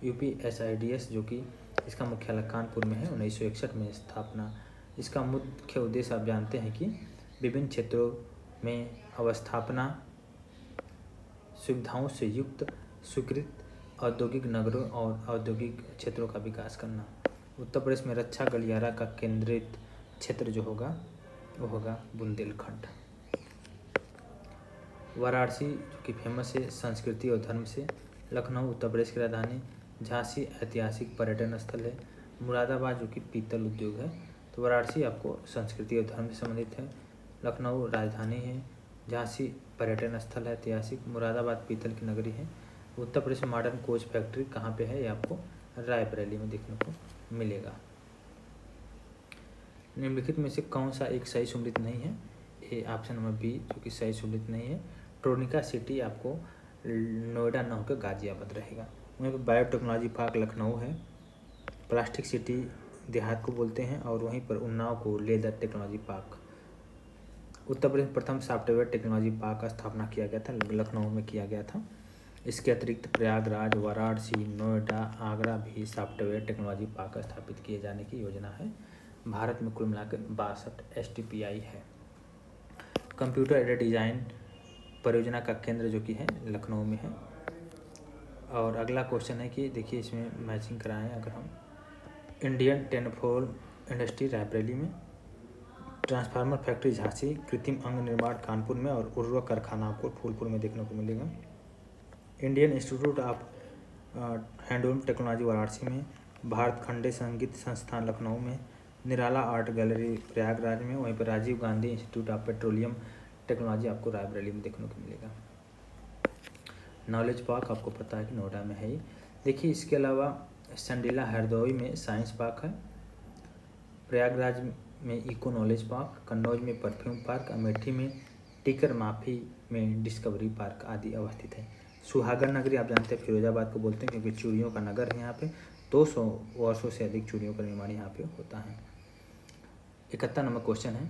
UPSIDS जो कि इसका मुख्यालय कानपुर में है, 1961 में स्थापना। इसका मुख्य उद्देश्य आप जानते हैं कि विभिन्न क्षेत्रों में अवस्थापना सुविधाओं से युक्त स्वीकृत औद्योगिक नगरों और औद्योगिक क्षेत्रों का विकास करना। उत्तर प्रदेश में रक्षा गलियारा का केंद्रित क्षेत्र जो होगा वो होगा बुंदेलखंड। वाराणसी जो कि फेमस है संस्कृति और धर्म से। लखनऊ उत्तर प्रदेश की राजधानी। झांसी ऐतिहासिक पर्यटन स्थल है। मुरादाबाद जो कि पीतल उद्योग है। तो वाराणसी आपको संस्कृति और धर्म से संबंधित है। लखनऊ राजधानी है। झांसी पर्यटन स्थल है ऐतिहासिक। मुरादाबाद पीतल की नगरी है। उत्तर प्रदेश में मॉडर्न कोच फैक्ट्री कहाँ पे है, ये आपको रायबरेली में देखने को मिलेगा। निम्नलिखित में से कौन सा एक सही सुमेलित नहीं है, ये ऑप्शन नंबर बी जो कि सही सुमेलित नहीं है। ट्रोनिका सिटी आपको नोएडा न होकर गाजियाबाद रहेगा। वहीं पर बायोटेक्नोलॉजी पार्क लखनऊ है। प्लास्टिक सिटी देहात को बोलते हैं और वहीं पर उन्नाव को leather technology park. Uttar Pradesh में प्रथम सॉफ्टवेयर टेक्नोलॉजी पार्क का स्थापना किया गया था, लखनऊ में किया गया था। इसके अतिरिक्त प्रयागराज, वाराणसी, नोएडा, आगरा भी सॉफ्टवेयर टेक्नोलॉजी पार्क स्थापित किए जाने की योजना है। भारत में कुल मिलाकर 62 STPI है। कंप्यूटर एडेड डिज़ाइन परियोजना का केंद्र जो कि है लखनऊ में है। और अगला क्वेश्चन है कि देखिए इसमें मैचिंग कराएं अगर हम। इंडियन टेलीफोन इंडस्ट्री रायबरेली में, ट्रांसफार्मर फैक्ट्री झांसी, कृत्रिम अंग निर्माण कानपुर में और उर्वरक कारखाना आपको फूलपुर में देखने को मिलेगा। Indian Institute of handloom technology Varanasi में, भारत खंडे संगीत संस्थान लखनऊ में, निराला आर्ट गैलरी प्रयागराज में, वहीं पर Rajiv Gandhi Institute of Petroleum Technology आपको रायबरेली में देखने को मिलेगा। नॉलेज पार्क आपको पता है कि नोएडा में है ही। देखिए इसके अलावा संडीला हरदोई में साइंस पार्क है। प्रयागराज में इको नॉलेज पार्क, कन्नौज में परफ्यूम पार्क, अमेठी में टिकर माफी में डिस्कवरी पार्क आदि अवस्थित है। सुहागन नगरी आप जानते हैं फिरोजाबाद को बोलते हैं क्योंकि चूड़ियों का नगर है यहाँ पे। 200 वर्षों से अधिक चूड़ियों का निर्माण यहाँ पे होता है। 71 नंबर क्वेश्चन है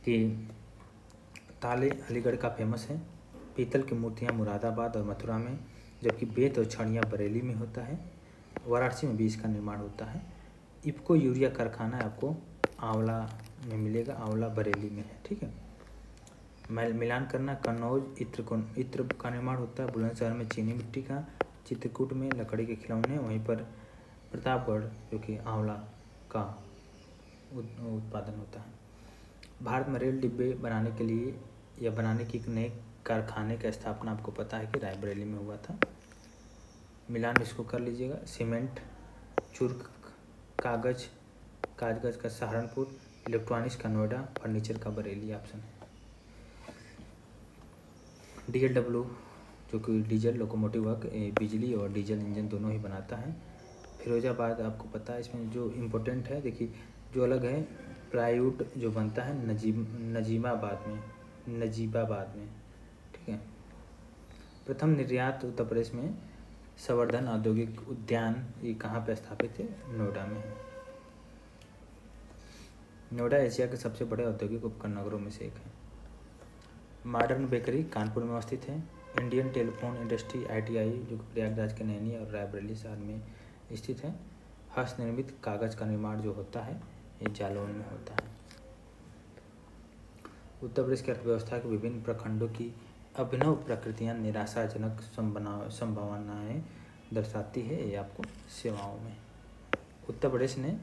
कि ताले अलीगढ़ का फेमस है। पीतल की मूर्तियाँ मुरादाबाद और मथुरा में, जबकि बेत और छड़ियाँ बरेली में होता है। वाराणसी में भी इसका निर्माण होता है। इफ्को यूरिया कारखाना आपको आंवला में मिलेगा, आंवला बरेली में है। ठीक है, मिलान करना, कन्नौज इत्र का निर्माण होता है। बुलंदशहर में चीनी मिट्टी का, चित्रकूट में लकड़ी के खिलौने, वहीं पर प्रतापगढ़ जो कि आंवला का उत्पादन होता है। भारत में रेल डिब्बे बनाने के लिए या बनाने की एक नए कारखाने का स्थापना आपको पता है कि रायबरेली में हुआ था। मिलान इसको कर लीजिएगा। सीमेंट, चुर्क, कागज का सहारनपुर, इलेक्ट्रॉनिक्स का नोएडा, फर्नीचर का बरेली ऑप्शन है। DLW जो कि डीजल लोकोमोटिव वर्क, बिजली और डीजल इंजन दोनों ही बनाता है। फिरोजाबाद आपको पता है, इसमें जो इम्पोर्टेंट है देखिए जो अलग है, प्लाईवुड जो बनता है नजीबाबाद में। ठीक है, प्रथम निर्यात उत्तर प्रदेश में संवर्धन औद्योगिक उद्यान ये कहाँ पे स्थापित है, नोएडा में है। नोएडा एशिया के सबसे बड़े औद्योगिक उपकरण नगरों में से एक है। मॉडर्न बेकरी कानपुर में अवस्थित है। इंडियन टेलीफोन इंडस्ट्री ITI जो कि प्रयागराज के नैनी और रायबरेली शहर में स्थित है। हस्त निर्मित कागज का निर्माण जो होता है ये जालौन में होता है। उत्तर प्रदेश की अर्थव्यवस्था के विभिन्न प्रखंडों की अभिनव प्रकृतियाँ निराशाजनक संभावनाएं दर्शाती है, ये आपको सेवाओं में। उत्तर प्रदेश ने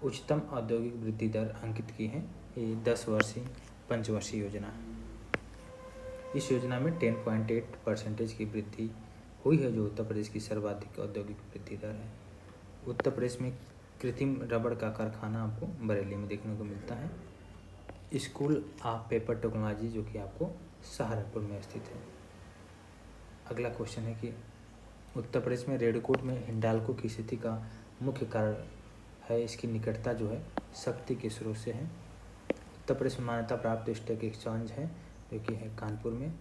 उच्चतम औद्योगिक वृद्धि दर अंकित की है, ये 10 वर्षीय पंचवर्षीय योजना है। इस योजना में 10.8% की वृद्धि हुई है, जो उत्तर प्रदेश की सर्वाधिक औद्योगिक वृद्धि दर है। उत्तर प्रदेश में कृत्रिम रबड़ का कारखाना आपको बरेली में देखने को मिलता है। स्कूल ऑफ पेपर टेक्नोलॉजी जो कि आपको सहारनपुर में स्थित है। अगला क्वेश्चन है कि उत्तर प्रदेश में रेडकोट में हिंडाल्को की स्थिति का मुख्य कारण है इसकी निकटता जो है शक्ति के स्रोत से है। उत्तर प्रदेश में मान्यता प्राप्त स्टॉक एक्सचेंज है जो कि है कानपुर में।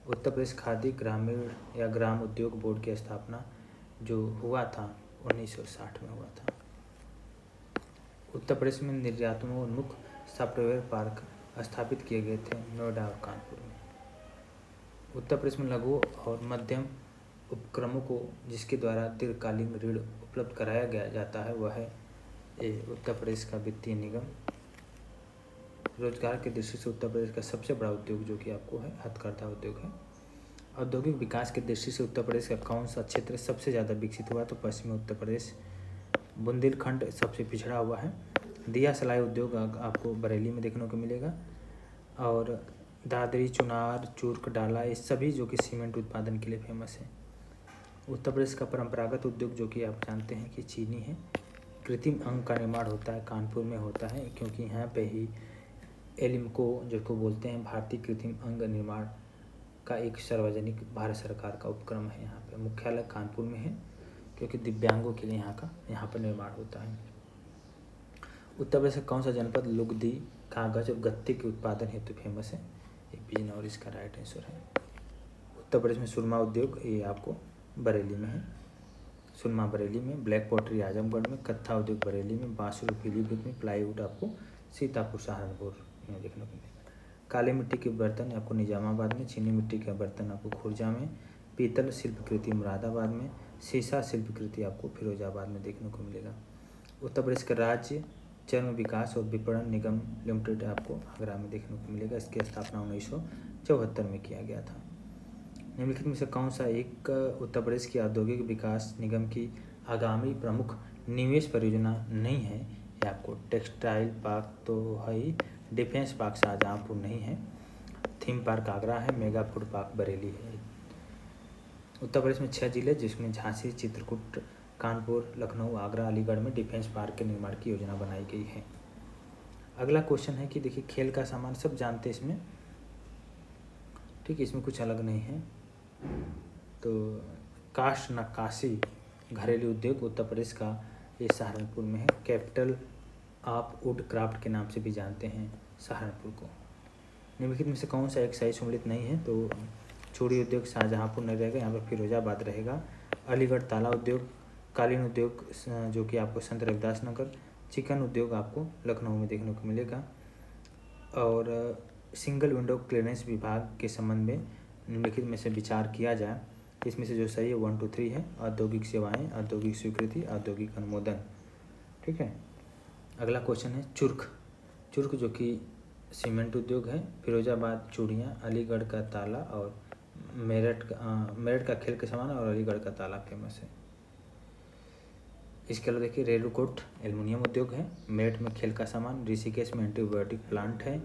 उत्तर प्रदेश खादी ग्रामीण या ग्राम उद्योग बोर्ड की स्थापना जो हुआ था 1960 में हुआ था। उत्तर प्रदेश में निर्यातोन्मुख सॉफ्टवेयर पार्क स्थापित किए गए थे नोएडा और कानपुर में। उत्तर प्रदेश में लघु और मध्यम उपक्रमों को जिसके द्वारा दीर्घकालीन ऋण उपलब्ध कराया गया जाता है वह है उत्तर प्रदेश का वित्तीय निगम। रोजगार की दृष्टि से उत्तर प्रदेश का सबसे बड़ा उद्योग जो कि आपको है हथकरघा उद्योग है। औद्योगिक विकास की दृष्टि से उत्तर प्रदेश का कौन सा क्षेत्र सबसे ज़्यादा विकसित हुआ? तो पश्चिमी उत्तर प्रदेश। बुंदेलखंड सबसे पिछड़ा हुआ है। दिया सलाई उद्योग आपको बरेली में देखने को मिलेगा। और दादरी, चुनार, चूर्क, डाला, ये सभी जो कि सीमेंट उत्पादन के लिए फेमस है। उत्तर प्रदेश का परंपरागत उद्योग जो कि आप जानते हैं कि चीनी है। कृत्रिम अंग का निर्माण होता है कानपुर में होता है, क्योंकि यहाँ पे ही एलिम्को जिसको बोलते हैं भारतीय कृत्रिम अंग निर्माण का एक सार्वजनिक भारत सरकार का उपक्रम है। यहाँ पे मुख्यालय कानपुर में है, क्योंकि दिव्यांगों के लिए यहाँ पर निर्माण होता है। उत्तर प्रदेश का कौन सा जनपद लुगदी, कागज और गत्ते के उत्पादन हेतु फेमस है? ये बिजनौर इसका राइट आंसर है। उत्तर प्रदेश में सुरमा उद्योग ये आपको बरेली में है। सुरमा बरेली में, ब्लैक पॉटरी आजमगढ़ में, कत्था उद्योग बरेली में, बांसुरी पीलीभीत में, प्लाईवुड आपको सीतापुर सहारनपुर में देखने को मिलेगा। काली मिट्टी के बर्तन आपको निजामाबाद में, चीनी मिट्टी का बर्तन आपको खुर्जा में, पीतल शिल्पकृति मुरादाबाद में, शीशा शिल्पकृति आपको फिरोजाबाद में देखने को मिलेगा। उत्तर प्रदेश का राज्य चर्म विकास और विपणन निगम लिमिटेड आपको आगरा में देखने को मिलेगा। इसकी स्थापना 1974 में किया गया था। निम्नलिखित में से कौन सा एक उत्तर प्रदेश की औद्योगिक विकास निगम की आगामी प्रमुख निवेश परियोजना नहीं है? ये आपको टेक्सटाइल पार्क तो है ही, डिफेंस पार्क शाहजहाँपुर नहीं है, थीम पार्क आगरा है, मेगा फूड पार्क बरेली है। उत्तर प्रदेश में 6 जिले जिसमें झांसी, चित्रकूट, कानपुर, लखनऊ, आगरा, अलीगढ़ में डिफेंस पार्क के निर्माण की योजना बनाई गई है। अगला क्वेश्चन है कि देखिए खेल का सामान सब जानते हैं इसमें, ठीक, इसमें कुछ अलग नहीं है। तो काष्ठ नक्काशी घरेलू उद्योग उत्तर प्रदेश का ये सहारनपुर में है। कैपिटल ऑफ वुड क्राफ्ट के नाम से भी जानते हैं सहारनपुर को। निम्नलिखित में से कौन सा एक सही सम्मिलित नहीं है? तो चूड़ी उद्योग शाहजहाँपुर नहीं रहेगा, यहाँ पर फिरोजाबाद रहेगा। अलीगढ़ ताला उद्योग, कालीन उद्योग जो कि आपको संत रविदास नगर, चिकन उद्योग आपको लखनऊ में देखने को मिलेगा। और सिंगल विंडो क्लियरेंस विभाग के संबंध में निम्नलिखित में से विचार किया जाए, इसमें से जो सही है 1 2 3 है। औद्योगिक सेवाएं, औद्योगिक स्वीकृति, औद्योगिक अनुमोदन, ठीक है। अगला क्वेश्चन है चुर्क जो कि सीमेंट उद्योग है। फिरोजाबाद चूड़ियाँ, अलीगढ़ का ताला और मेरठ का खेल के सामान और अलीगढ़ का ताला फेमस है। इसके अलावा देखिए रेलूकोट एल्युमिनियम उद्योग है। मेरठ में खेल का सामान, ऋषिकेश में एंटीबायोटिक प्लांट है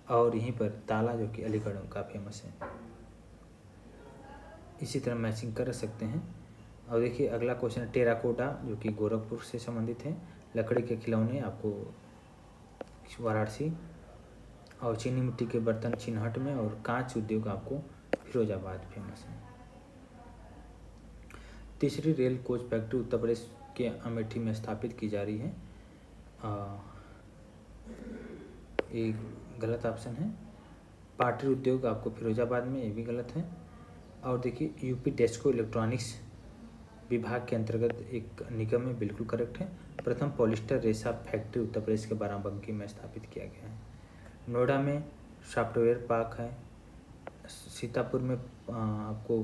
और यहीं पर ताला जो कि अलीगढ़ का फेमस है। इसी तरह मैचिंग कर सकते हैं। और देखिए अगला क्वेश्चन है टेराकोटा जो कि गोरखपुर से संबंधित है। लकड़ी के खिलौने आपको वाराणसी और चीनी मिट्टी के बर्तन चिन्हट में और कांच उद्योग आपको फिरोजाबाद फेमस है। तीसरी rail coach factory Uttar Pradesh के अमेठी में स्थापित की जा रही है। ये गलत ऑप्शन है। पाटरी उद्योग आपको फिरोजाबाद में, ये भी गलत है। और देखिए यूपी टेस्को इलेक्ट्रॉनिक्स विभाग के अंतर्गत एक निगम में, बिल्कुल करेक्ट है। प्रथम पॉलिस्टर रेशा फैक्ट्री उत्तर प्रदेश के बाराबंकी में स्थापित किया गया है। नोएडा में सॉफ्टवेयर पार्क है। सीतापुर में आपको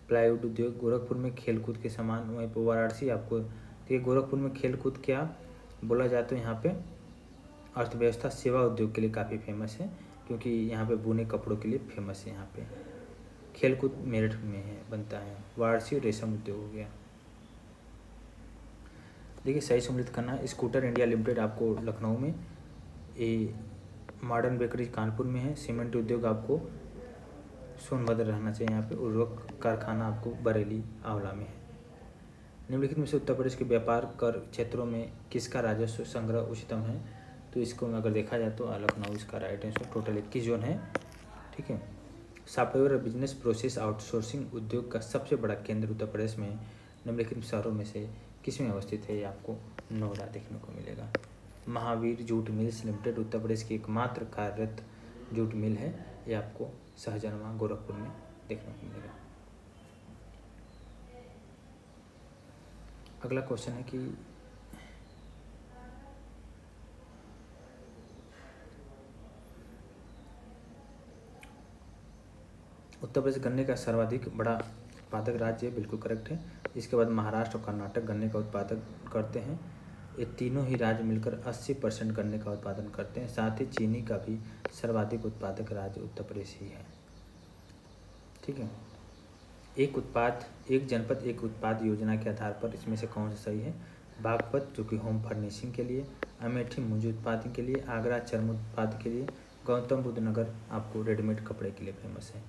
प्लाईवुड उद्योग, गोरखपुर में खेलकूद के सामान, वहीं पर वाराणसी आपको देखिए गोरखपुर में खेलकूद क्या बोला जाए तो यहाँ पे अर्थव्यवस्था सेवा उद्योग के लिए काफ़ी फेमस है, क्योंकि यहाँ पे बुने कपड़ों के लिए फेमस है। यहाँ पे खेलकूद मेरठ में है बनता है। वाराणसी रेशम उद्योग हो गया। देखिए सही सम्मिलित करना है। स्कूटर इंडिया लिमिटेड आपको लखनऊ में, ये मॉडर्न बेकरी कानपुर में है। सीमेंट उद्योग आपको सोनभद्र रहना चाहिए यहाँ पे। उर्वरक कारखाना आपको बरेली आंवला में है। निम्नलिखित में से उत्तर प्रदेश के व्यापार कर क्षेत्रों में किसका राजस्व संग्रह उच्चतम है? तो इसको अगर देखा जाए तो लखनऊ इसका राइट आंसर। टोटल 21 जोन है, ठीक है। सॉफ्टवेयर और बिजनेस प्रोसेस आउटसोर्सिंग उद्योग का सबसे बड़ा केंद्र उत्तर प्रदेश में निम्नलिखित शहरों में से किसमें अवस्थित है? ये आपको नोएडा देखने को मिलेगा। Mahavir jute mills limited Uttar Pradesh की एकमात्र कार्यरत जूट मिल है। ये आपको सहजनवा गोरखपुर में देखने को मिलेगा। अगला क्वेश्चन है कि उत्तर प्रदेश गन्ने का सर्वाधिक बड़ा उत्पादक राज्य है, बिल्कुल करेक्ट है। इसके बाद महाराष्ट्र और कर्नाटक गन्ने का उत्पादन करते हैं। ये तीनों ही राज्य मिलकर 80% गन्ने का उत्पादन करते हैं। साथ ही चीनी का भी सर्वाधिक उत्पादक राज्य उत्तर प्रदेश ही है। ठीक है, एक जनपद एक उत्पाद योजना के आधार पर इसमें से कौन सा सही है? बागपत जो कि होम फर्निशिंग के लिए, अमेठी मुंजी उत्पादन के लिए, आगरा चर्म उत्पाद के लिए, गौतम बुद्ध नगर आपको रेडीमेड कपड़े के लिए फेमस है।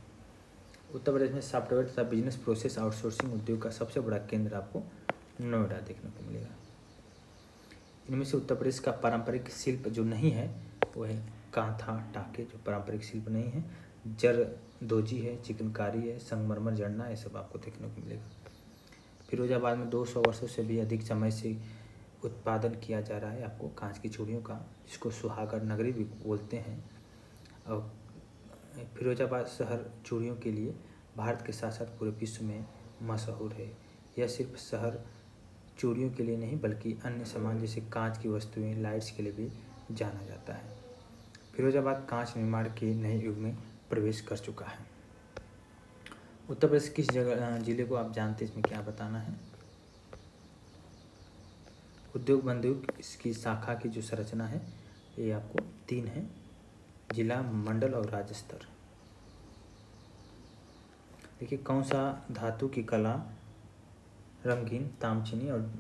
उत्तर प्रदेश में सॉफ्टवेयर तथा बिजनेस प्रोसेस आउटसोर्सिंग उद्योग का सबसे बड़ा केंद्र आपको नोएडा देखने को मिलेगा। इनमें से उत्तर प्रदेश का पारंपरिक शिल्प जो नहीं है वो है कांथा टाके, जो पारंपरिक शिल्प नहीं है। जरदोजी है, चिकनकारी है, संगमरमर जड़ना, ये सब आपको देखने को मिलेगा। फिरोजाबाद में 200 वर्षों से भी अधिक समय से उत्पादन किया जा रहा है आपको कांच की चूड़ियों का, जिसको सुहागन नगरी भी बोलते हैं। और फिरोजाबाद शहर चूड़ियों के लिए भारत के साथ साथ पूरे विश्व में मशहूर है। यह सिर्फ शहर चूड़ियों के लिए नहीं बल्कि अन्य सामान जैसे कांच की वस्तुएं, लाइट्स के लिए भी जाना जाता है। फिरोजाबाद कांच निर्माण के नए युग में प्रवेश कर चुका है। उत्तर प्रदेश किस जगह जिले को आप जानते हैं, इसमें क्या बताना है? उद्योग बंधु इसकी शाखा की जो संरचना है ये आपको 3 है, जिला, मंडल और राज्य स्तर। देखिए कौन सा धातु की कला रंगीन, तामचीनी और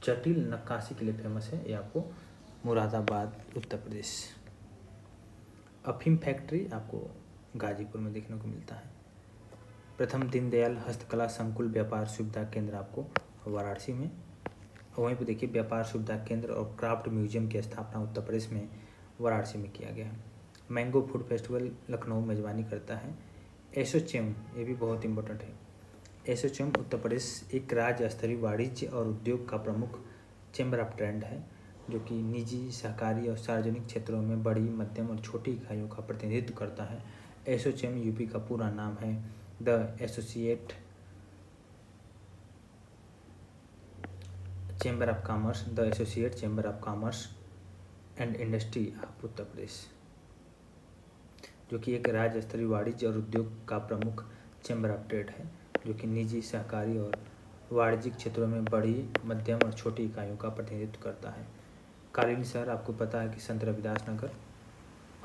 जटिल नक्काशी के लिए फेमस है? ये आपको मुरादाबाद उत्तर प्रदेश। अफीम फैक्ट्री आपको गाजीपुर में देखने को मिलता है। प्रथम दीनदयाल हस्तकला संकुल व्यापार सुविधा केंद्र आपको वाराणसी में। वहीं पर देखिए व्यापार सुविधा केंद्र और क्राफ्ट म्यूजियम की स्थापना उत्तर प्रदेश में वाराणसी में किया गया है। मैंगो फूड फेस्टिवल लखनऊ मेजबानी करता है। एसोचैम, ये भी बहुत इंपॉर्टेंट है। एसोचैम उत्तर प्रदेश एक राज्य स्तरीय वाणिज्य और उद्योग का प्रमुख चैम्बर ऑफ ट्रेड है, जो कि निजी, सहकारी और सार्वजनिक क्षेत्रों में बड़ी, मध्यम और छोटी इकाइयों का प्रतिनिधित्व करता है। एसोचैम यूपी का पूरा नाम है the associate chamber of commerce, the associate chamber of commerce and industry of Uttar Pradesh, जो कि एक राज्य स्तरीय वाणिज्य और उद्योग का प्रमुख चैम्बर ऑफ ट्रेड है, जो कि निजी, सहकारी और वाणिज्यिक क्षेत्रों में बड़ी, मध्यम और छोटी इकाइयों का प्रतिनिधित्व करता है। कालीन शहर आपको पता है कि संत रविदास नगर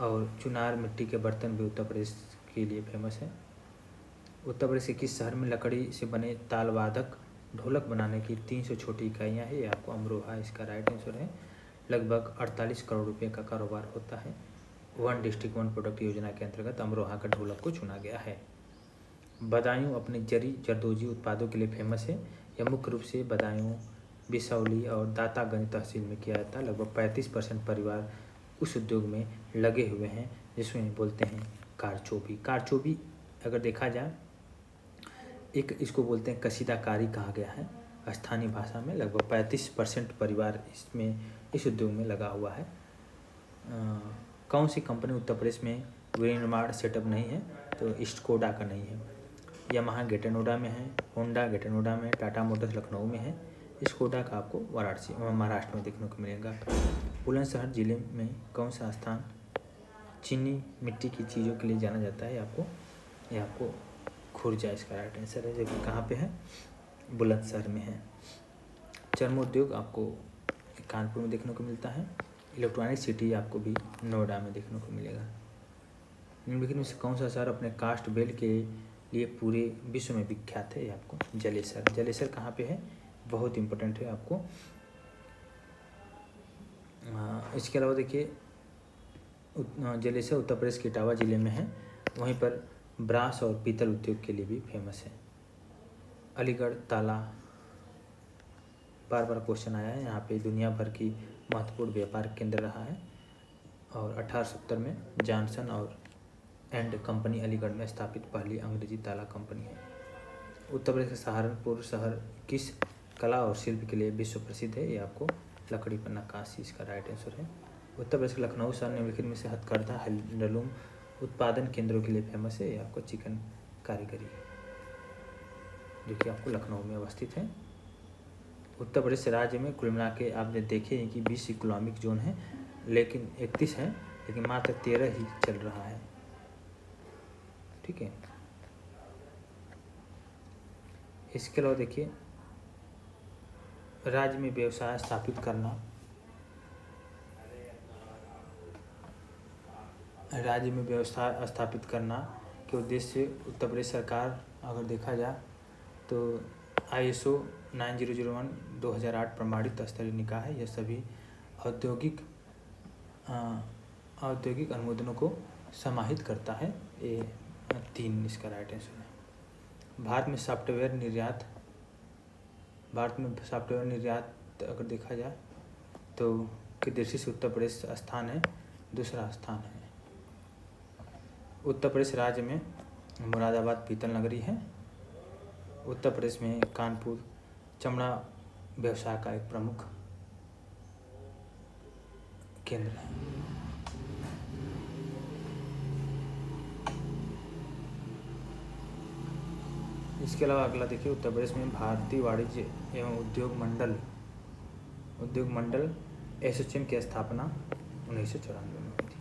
और चुनार मिट्टी के बर्तन भी उत्तर प्रदेश के लिए फेमस है। उत्तर प्रदेश के किस शहर में लकड़ी से बने तालवादक ढोलक बनाने की 300 छोटी इकाइयाँ हैं? ये आपको अमरोहा इसका राइट आंसर है। लगभग 48 करोड़ रुपए का कारोबार होता है। वन डिस्ट्रिक्ट वन प्रोडक्ट योजना के अंतर्गत अमरोहा का ढोलक को चुना गया है। बदायूं अपने जरदोजी उत्पादों के लिए फेमस है। यह मुख्य रूप से बदायूं, बिसौली और दातागंज तहसील में किया जाता है। लगभग 35% परिवार उस उद्योग में लगे हुए हैं, जिसमें बोलते हैं कारचोबी। कारचोबी अगर देखा जाए एक इसको बोलते हैं कसीदाकारी कहा गया है स्थानीय भाषा में। लगभग 35% परिवार इसमें इस उद्योग में लगा हुआ है। कौन सी कंपनी उत्तर प्रदेश में विनिर्माण सेटअप नहीं है? तो स्कोडा का नहीं है। यामाहा ग्रेटर नोएडा में है, होंडा ग्रेटर नोएडा में, टाटा मोटर्स लखनऊ में है। स्कोडा का आपको वाराणसी महाराष्ट्र में देखने को मिलेगा। बुलंदशहर जिले में कौन सा स्थान चीनी मिट्टी की चीज़ों के लिए जाना जाता है? ये आपको खुर्जा इसका राइट आंसर है, जो कि कहाँ पे है? बुलंदशहर में है। चर्मोद्योग आपको कानपुर में देखने को मिलता है। इलेक्ट्रॉनिक सिटी आपको भी नोएडा में देखने को मिलेगा। निम्नलिखित में से कौन सा शहर अपने कास्ट बेल के लिए पूरे विश्व में विख्यात है? ये आपको जलेसर। जलेसर कहाँ पे है? बहुत इंपॉर्टेंट है आपको। इसके अलावा देखिए जलेसर उत्तर प्रदेश के इटावा जिले में है। वहीं पर ब्रास और पीतल उद्योग के लिए भी फेमस है। अलीगढ़ ताला बार क्वेश्चन आया है, यहाँ पे दुनिया भर की महत्वपूर्ण व्यापार केंद्र रहा है और 1870 में जॉनसन और एंड कंपनी अलीगढ़ में स्थापित पहली अंग्रेजी ताला कंपनी है। उत्तर प्रदेश का सहारनपुर शहर किस कला और शिल्प के लिए विश्व प्रसिद्ध है? ये आपको लकड़ी पर नक्काशी इसका राइट आंसर है। उत्तर प्रदेश का लखनऊ शहर निम्नलिखित में से हथकरघा हैंडलूम उत्पादन केंद्रों के लिए फेमस है। ये आपको चिकन कारीगरी, जो कि आपको लखनऊ में अवस्थित है। उत्तर प्रदेश राज्य में कुल मिला के आपने देखे हैं कि 20 इकोनॉमिक जोन है, लेकिन 31 है, लेकिन मात्र 13 ही चल रहा है। ठीक है, इसके अलावा देखिए राज्य में व्यवसाय स्थापित करना राज्य में व्यवस्था स्थापित करना के उद्देश्य से उत्तर प्रदेश सरकार अगर देखा जाए तो ISO 9001 2008 प्रमाणित स्तरीय निकाय है। यह सभी औद्योगिक अनुमोदनों को समाहित करता है। ये 3 इसका राइट आंसर है। भारत में सॉफ्टवेयर निर्यात अगर देखा जाए तो किस दृष्टि से उत्तर प्रदेश स्थान है, दूसरा स्थान है। उत्तर प्रदेश राज्य में मुरादाबाद पीतल नगरी है। उत्तर प्रदेश में कानपुर चमड़ा व्यवसाय का एक प्रमुख केंद्र है। इसके अलावा अगला देखिए, उत्तर प्रदेश में भारतीय वाणिज्य एवं उद्योग मंडल एसोसिएशन की स्थापना 1994 में हुई थी।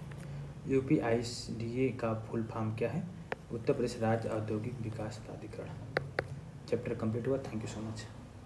UPIDA का फुल फॉर्म क्या है? उत्तर प्रदेश राज्य औद्योगिक विकास प्राधिकरण। चैप्टर कंप्लीट हुआ। Thank you so much.